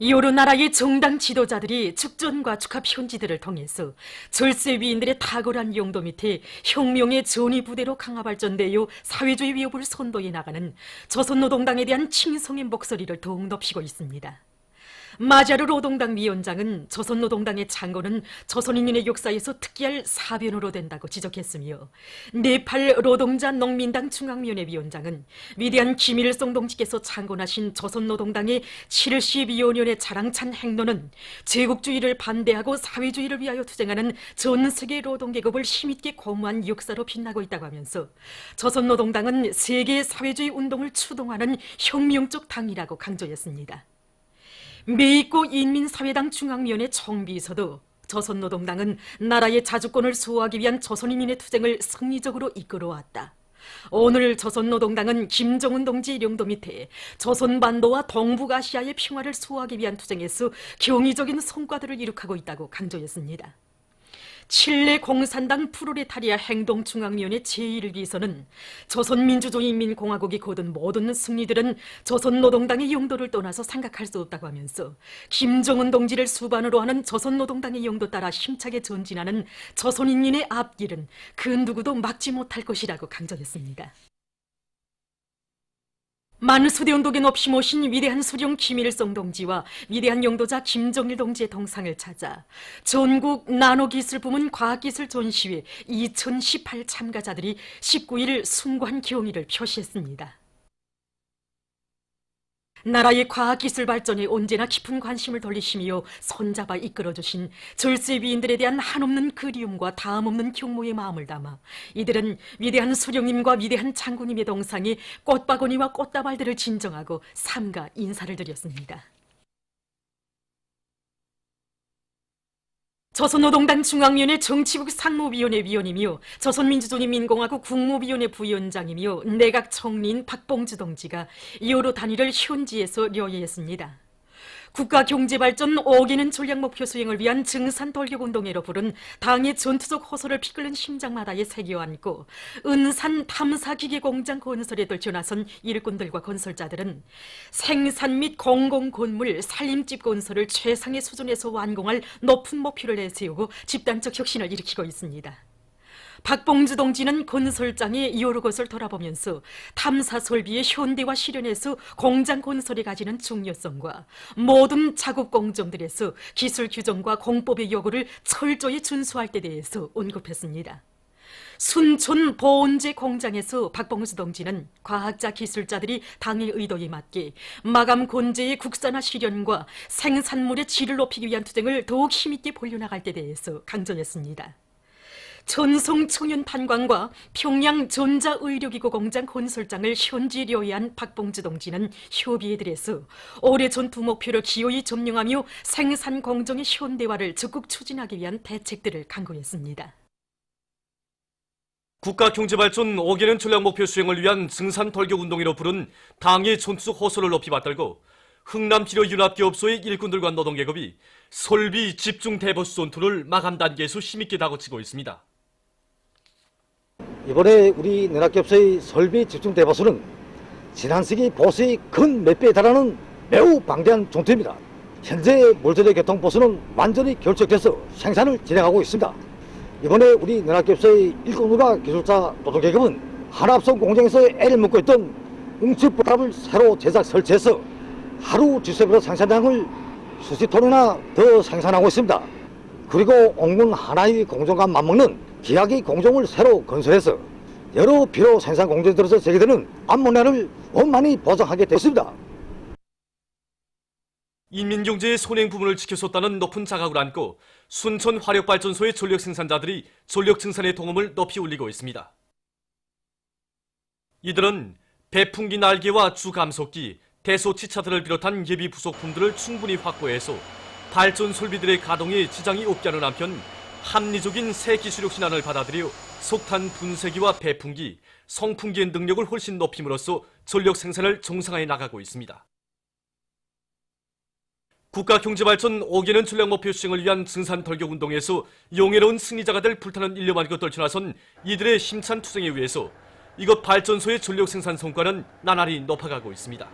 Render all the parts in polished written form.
여러 나라의 정당 지도자들이 축전과 축합 현지들을 통해서 절세 위인들의 탁월한 용도 밑에 혁명의 전위부대로 강화 발전되어 사회주의 위협을 선도해 나가는 조선노동당에 대한 칭송의 목소리를 더욱 높이고 있습니다. 마자르 노동당 위원장은 조선노동당의 창건은 조선인민의 역사에서 특기할 사변으로 된다고 지적했으며, 네팔 노동자 농민당 중앙위원회 위원장은 위대한 김일성 동지께서 창건하신 조선노동당의 75년의 자랑찬 행로는 제국주의를 반대하고 사회주의를 위하여 투쟁하는 전 세계 노동계급을 힘있게 고무한 역사로 빛나고 있다고 하면서, 조선노동당은 세계 사회주의 운동을 추동하는 혁명적 당이라고 강조했습니다. 메이코 인민사회당 중앙위원회 총비서도 조선노동당은 나라의 자주권을 수호하기 위한 조선인민의 투쟁을 승리적으로 이끌어왔다. 오늘 조선노동당은 김정은 동지의領도 밑에 조선반도와 동북아시아의 평화를 수호하기 위한 투쟁에서 경이적인 성과들을 이룩하고 있다고 강조했습니다. 칠레 공산당 프로레타리아 행동중앙위원회 제1비서는 조선민주주의인민공화국이 거둔 모든 승리들은 조선노동당의 용도를 떠나서 생각할 수 없다고 하면서, 김정은 동지를 수반으로 하는 조선노동당의 용도 따라 힘차게 전진하는 조선인민의 앞길은 그 누구도 막지 못할 것이라고 강조했습니다. 많은 수대운동에 높이 모신 위대한 수령 김일성 동지와 위대한 용도자 김정일 동지의 동상을 찾아 전국 나노기술 부문 과학기술 전시회 2018 참가자들이 19일 숭고한 경의를 표시했습니다. 나라의 과학기술 발전에 언제나 깊은 관심을 돌리시며 손잡아 이끌어주신 절세 위인들에 대한 한없는 그리움과 다음없는 경모의 마음을 담아 이들은 위대한 수령님과 위대한 장군님의 동상에 꽃바구니와 꽃다발들을 진정하고 삼가 인사를 드렸습니다. 조선노동당 중앙위원회 정치국 상무위원회 위원이며 조선민주주의인민공화국 국무위원회 부위원장이며 내각 총리인 박봉주 동지가 여러 단위를 현지에서 료해했습니다. 국가경제발전 5개년 전략목표 수행을 위한 증산돌격운동회로 부른 당의 전투적 호소를 피끓는 심장마다에 새겨안고 은산 탐사기계공장 건설에 떨쳐나선 일꾼들과 건설자들은 생산 및 공공건물, 살림집 건설을 최상의 수준에서 완공할 높은 목표를 내세우고 집단적 혁신을 일으키고 있습니다. 박봉주 동지는 건설장의 여러 것을 돌아보면서 탐사 설비의 현대화 실현에서 공장 건설이 가지는 중요성과 모든 작업 공정들에서 기술 규정과 공법의 요구를 철저히 준수할 때 대해서 언급했습니다. 순촌 보온제 공장에서 박봉수 동지는 과학자 기술자들이 당의 의도에 맞게 마감 건재의 국산화 실현과 생산물의 질을 높이기 위한 투쟁을 더욱 힘있게 벌려나갈 때 대해서 강조했습니다. 전송 청년탄광과 평양 전자의료기구 공장 건설장을 현지 료해한 박봉주 동지는 협의에 들여서 올해 전투 목표를 기호히 점령하며 생산 공정의 현대화를 적극 추진하기 위한 대책들을 강구했습니다. 국가경제발전 5개년 전략목표 수행을 위한 증산돌격운동회로 부른 당의 전투적 호소를 높이 받들고 흥남필요윤합기업소의 일꾼들과 노동계급이 설비 집중 대보수 전투를 마감 단계에서 힘있게 다그치고 있습니다. 이번에 우리 연합기업소의 설비 집중 대보수는 지난 세기 보수의 근 몇 배에 달하는 매우 방대한 전투입니다. 현재 몰제대 교통보수는 완전히 결속돼서 생산을 진행하고 있습니다. 이번에 우리 연합기업소의 일꾼들과 기술자 노동계급은 한합성 공장에서 애를 먹고 있던 응축보탑을 새로 제작 설치해서 하루 지수보다 생산량을 수십 톤이나 더 생산하고 있습니다. 그리고 옥문 하나의 공정과 맞먹는 기하기 공정을 새로 건설해서 여러 필요 생산 공정들에서 제기되는 암모니아를 원만히 보장하게 됐습니다. 인민경제의 선행 부분을 지켜줬다는 높은 자각을 안고 순천 화력발전소의 전력 생산자들이 전력 증산의 동음을 높이 울리고 있습니다. 이들은 배풍기 날개와 주감속기, 대소치차들을 비롯한 예비 부속품들을 충분히 확보해서 발전 설비들의 가동에 지장이 없게 하는 한편 합리적인 새 기술력 신안을 받아들여 석탄 분쇄기와 배풍기, 성풍기의 능력을 훨씬 높임으로써 전력 생산을 정상화해 나가고 있습니다. 국가경제발전 5개년 전략목표 수행을 위한 증산돌격운동에서 영예로운 승리자가 될 불타는 일념 안고 떨쳐나선 이들의 힘찬 투쟁에 의해서 이것 발전소의 전력 생산 성과는 나날이 높아가고 있습니다.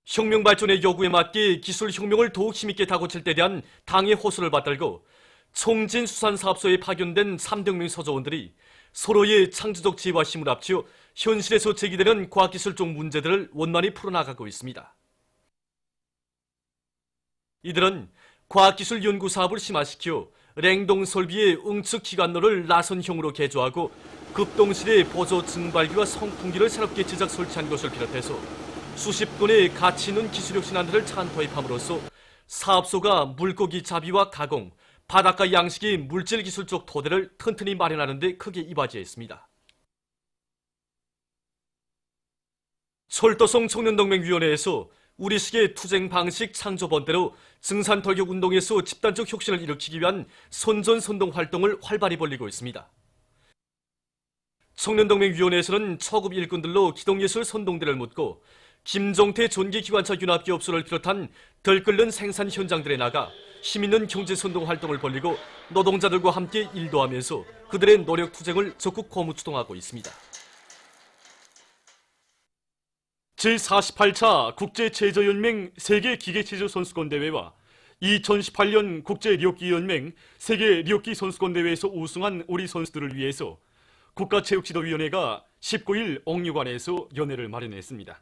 혁명 발전의 요구에 맞게 기술 혁명을 더욱 힘있게 다고칠 때 대한 당의 호소를 받들고 총진수산사업소에 파견된 300명 서조원들이 서로의 창조적 지혜와 힘을 합치어 현실에서 제기되는 과학기술적 문제들을 원만히 풀어나가고 있습니다. 이들은 과학기술 연구 사업을 심화시켜 냉동 설비의 응축 기관로를 나선형으로 개조하고 급동실의 보조 증발기와 선풍기를 새롭게 제작 설치한 것을 비롯해서 수십 건의 가치 있는 기술력 신안들을 찬토입함으로써 사업소가 물고기 잡이와 가공, 바닷가 양식의 물질 기술적 토대를 튼튼히 마련하는 데 크게 이바지했습니다. 철도성 청년동맹위원회에서 우리식의 투쟁 방식 창조 번대로 증산털격 운동에서 집단적 혁신을 일으키기 위한 선전선동 활동을 활발히 벌이고 있습니다. 청년동맹위원회에서는 초급 일꾼들로 기동예술 선동대를 묻고 김정태 전기기관차 융합기업소를 비롯한 덜 끓는 생산 현장들에 나가 힘있는 경제선동 활동을 벌리고 노동자들과 함께 일도하면서 그들의 노력 투쟁을 적극 고무추동하고 있습니다. 제48차 국제체조연맹 세계기계체조선수권대회와 2018년 국제리오키연맹 세계리오키 선수권대회에서 우승한 우리 선수들을 위해서 국가체육지도위원회가 19일 옥류관에서 연회를 마련했습니다.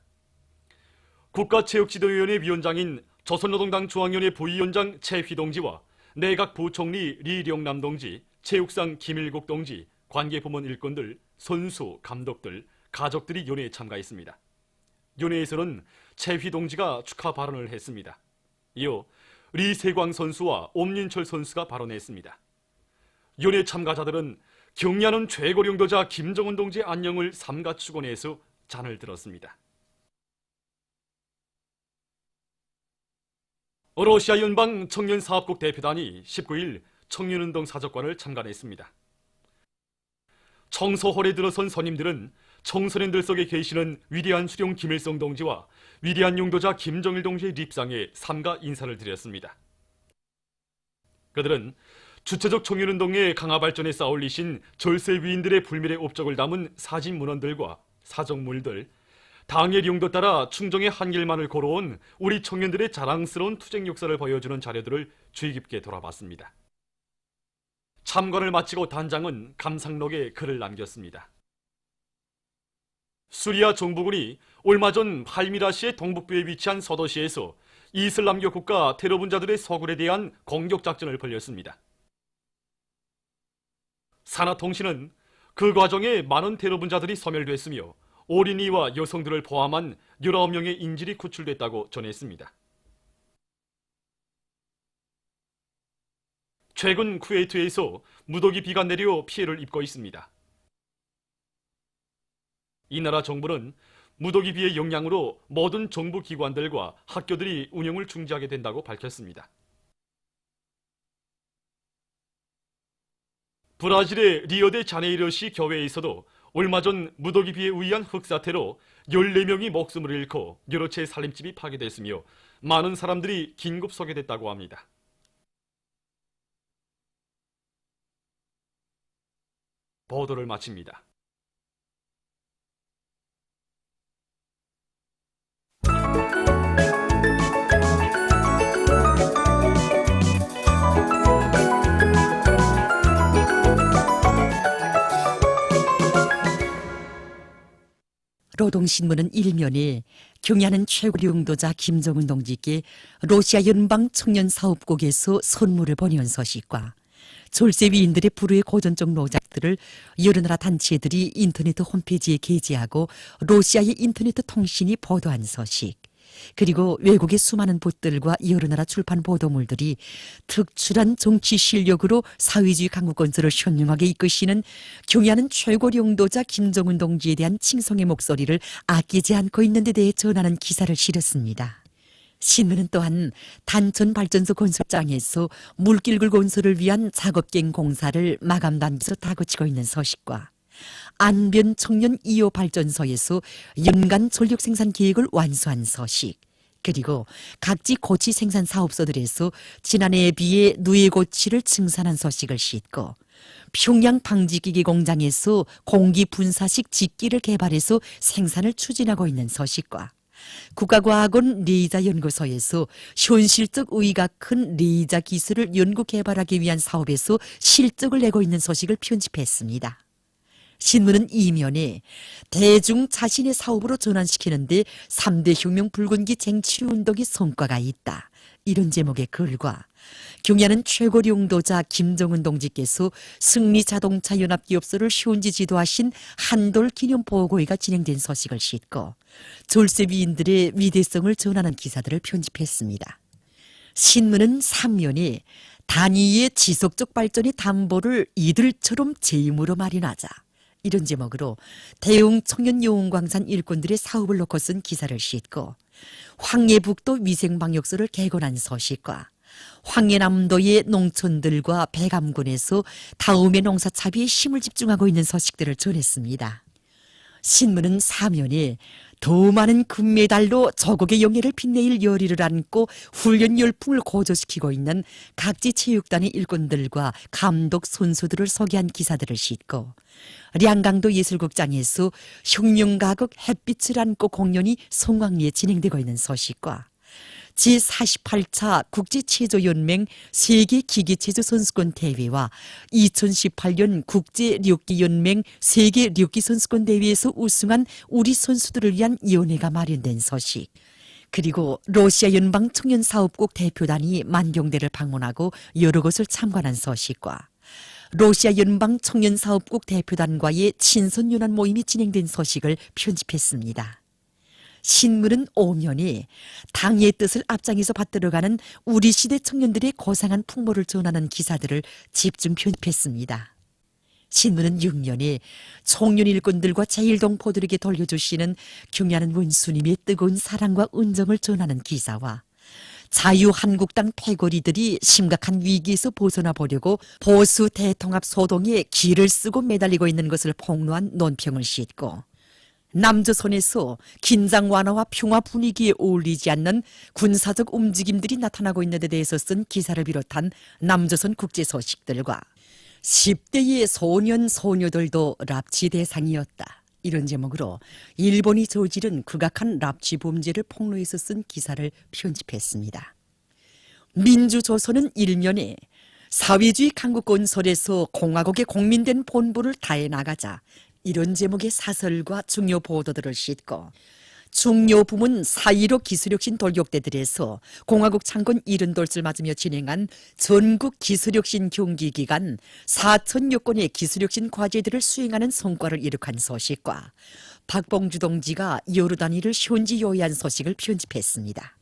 국가체육지도위원회 위원장인 조선노동당 중앙위원회 부위원장 최휘동지와 내각 부총리 리령남 동지, 체육상 김일국 동지, 관계부문 일꾼들, 선수, 감독들, 가족들이 연회에 참가했습니다. 연회에서는 최휘동지가 축하 발언을 했습니다. 이어 리세광 선수와 옴윤철 선수가 발언했습니다. 연회 참가자들은 경의하는 최고領導자 김정은 동지의 안녕을 삼가 축원해서 잔을 들었습니다. 러시아 연방 청년사업국 대표단이 19일 청년운동 사적관을 참관했습니다. 청소홀에 들어선 선임들은 청소년들 속에 계시는 위대한 수령 김일성 동지와 위대한 용도자 김정일 동지의 립상에 삼가 인사를 드렸습니다. 그들은 주체적 청년운동의 강화 발전에 쌓아올리신 절세 위인들의 불멸의 업적을 담은 사진 문헌들과 사적물들, 당의 용도 따라 충정의 한길만을 걸어온 우리 청년들의 자랑스러운 투쟁 역사를 보여주는 자료들을 주의 깊게 돌아봤습니다. 참관을 마치고 단장은 감상록에 글을 남겼습니다. 수리아 정부군이 얼마 전 팔미라시의 동북부에 위치한 서도시에서 이슬람교 국가 테러분자들의 서굴에 대한 공격작전을 벌였습니다. 산하통신은 그 과정에 많은 테러분자들이 소멸됐으며 어린이와 여성들을 포함한 19명의 인질이 구출됐다고 전했습니다. 최근 쿠웨이트에서 무더기 비가 내려 피해를 입고 있습니다. 이 나라 정부는 무더기 비의 영향으로 모든 정부 기관들과 학교들이 운영을 중지하게 된다고 밝혔습니다. 브라질의 리오데 자네이로시 교회에서도 얼마 전 무더기 비에 의한 흑사태로 14명이 목숨을 잃고 여러 채 살림집이 파괴됐으며 많은 사람들이 긴급 소개됐다고 합니다. 보도를 마칩니다. 노동신문은 일면에 경의하는 최고領導자 김정은 동지께 러시아 연방 청년사업국에서 선물을 보내온 소식과 졸세 위인들의 불우의 고전적 노작들을 여러 나라 단체들이 인터넷 홈페이지에 게재하고 러시아의 인터넷 통신이 보도한 소식, 그리고 외국의 수많은 붓들과 여러 나라 출판 보도물들이 특출한 정치 실력으로 사회주의 강국 건설을 현명하게 이끄시는 경의하는 최고領導자 김정은 동지에 대한 칭송의 목소리를 아끼지 않고 있는 데 대해 전하는 기사를 실었습니다. 신문은 또한 단천 발전소 건설장에서 물길굴 건설을 위한 작업갱 공사를 마감 단계에서 다그치고 있는 소식과 안변 청년 2호 발전소에서 연간 전력 생산 계획을 완수한 소식, 그리고 각지 고치 생산 사업소들에서 지난해에 비해 누에 고치를 증산한 소식을 싣고 평양 방지기계 공장에서 공기 분사식 직기를 개발해서 생산을 추진하고 있는 소식과 국가과학원 레이자연구소에서 현실적 의의가 큰 레이자 기술을 연구 개발하기 위한 사업에서 실적을 내고 있는 소식을 편집했습니다. 신문은 이면에 대중 자신의 사업으로 전환시키는데 3대 혁명 붉은기 쟁취운동의 성과가 있다. 이런 제목의 글과 경야는 최고 용도자 김정은 동지께서 승리자동차연합기업소를 현지 지도하신 한돌 기념보고회가 진행된 소식을 싣고 졸세위인들의 위대성을 전하는 기사들을 편집했습니다. 신문은 3면에 단위의 지속적 발전의 담보를 이들처럼 재임으로 마련하자. 이런 제목으로 대웅 청년요원광산 일꾼들의 사업을 놓고 쓴 기사를 싣고 황해북도 위생방역소를 개건한 소식과 황해남도의 농촌들과 백암군에서 다음의 농사차비에 힘을 집중하고 있는 소식들을 전했습니다. 신문은 4면에 더 많은 금메달로 조국의 영예를 빛내일 열의를 안고 훈련 열풍을 고조시키고 있는 각지 체육단의 일꾼들과 감독 선수들을 소개한 기사들을 싣고 량강도 예술극장에서 혁명가극 햇빛을 안고 공연이 성황리에 진행되고 있는 소식과 제48차 국제체조연맹 세계기계체조 선수권 대회와 2018년 국제력기연맹 세계력기 선수권 대회에서 우승한 우리 선수들을 위한 연회가 마련된 소식, 그리고 러시아 연방 청년사업국 대표단이 만경대를 방문하고 여러 곳을 참관한 소식과 러시아 연방 청년사업국 대표단과의 친선연합 모임이 진행된 소식을 편집했습니다. 신문은 5면에 당의 뜻을 앞장에서 받들어가는 우리 시대 청년들의 고상한 풍모를 전하는 기사들을 집중 편집했습니다. 신문은 6면에 청년 일꾼들과 제1동포들에게 돌려주시는 경야는 원수님의 뜨거운 사랑과 은정을 전하는 기사와 자유한국당 패거리들이 심각한 위기에서 벗어나 보려고 보수 대통합 소동에 기를 쓰고 매달리고 있는 것을 폭로한 논평을 싣고 남조선에서 긴장 완화와 평화 분위기에 어울리지 않는 군사적 움직임들이 나타나고 있는 데 대해서 쓴 기사를 비롯한 남조선 국제 소식들과 10대의 소년 소녀들도 납치 대상이었다. 이런 제목으로 일본이 저지른 극악한 납치 범죄를 폭로해서 쓴 기사를 편집했습니다. 민주조선은 1면에 사회주의 강국 건설에서 공화국의 공민된 본분을 다해 나가자. 이런 제목의 사설과 중요 보도들을 싣고 중요 부문 4.15 기술혁신 돌격대들에서 공화국 창건 70돌을 맞으며 진행한 전국 기술혁신 경기 기간 4,000여 건의 기술혁신 과제들을 수행하는 성과를 이룩한 소식과 박봉주 동지가 여러 단위를 현지 요해한 소식을 편집했습니다.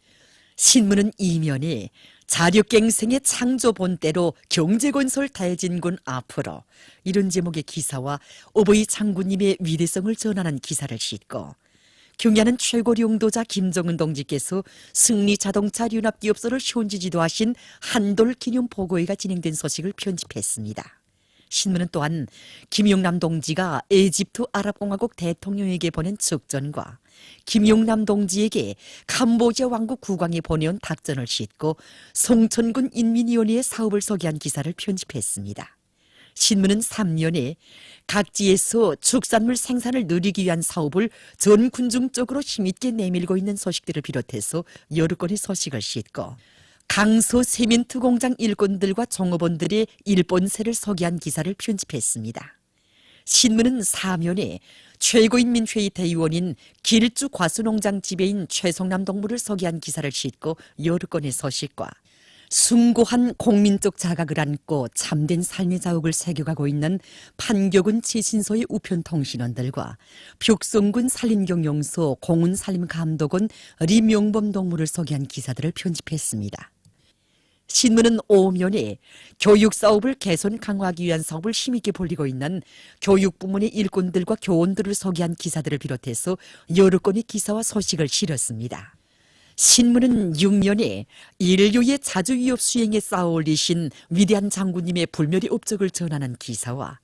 신문은 이면에 자력갱생의 창조 본때로 경제건설 대진군 앞으로 이런 제목의 기사와 어버이 장군님의 위대성을 전하는 기사를 싣고 경야는 최고 용도자 김정은 동지께서 승리자동차연합기업소를 현지 지도하신 한돌 기념보고회가 진행된 소식을 편집했습니다. 신문은 또한 김용남 동지가 에집트 아랍공화국 대통령에게 보낸 척전과 김용남 동지에게 캄보디아 왕국 국왕이 보내온 닭전을 싣고 송천군 인민위원회의 사업을 소개한 기사를 편집했습니다. 신문은 3면에 각지에서 축산물 생산을 늘리기 위한 사업을 전 군중 쪽으로 힘있게 내밀고 있는 소식들을 비롯해서 여러 건의 소식을 싣고 강서 세멘트 공장 일꾼들과 종업원들의 일본세를 소개한 기사를 편집했습니다. 신문은 4면에 최고인민회의 대의원인 길주 과수농장 지배인 최성남 동무를 소개한 기사를 싣고 여러 건의 소식과 숭고한 공민적 자각을 안고 참된 삶의 자욱을 새겨가고 있는 판교군 최신소의 우편통신원들과 벽성군 산림경영소 공운산림감독원 리명범 동무를 소개한 기사들을 편집했습니다. 신문은 5면에 교육사업을 개선 강화하기 위한 사업을 힘있게 벌이고 있는 교육부문의 일꾼들과 교원들을 소개한 기사들을 비롯해서 여러 건의 기사와 소식을 실었습니다. 신문은 6면에 인류의 자주위협 수행에 쌓아올리신 위대한 장군님의 불멸의 업적을 전하는 기사와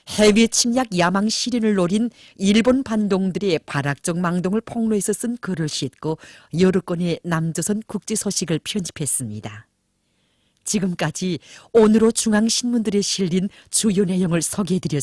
해외 침략 야망 실현을 노린 일본 반동들의 발악적 망동을 폭로해서 쓴 글을 싣고 여러 건의 남조선 국제 소식을 편집했습니다. 지금까지 오늘로 중앙신문들에 실린 주요 내용을 소개해드렸습니다.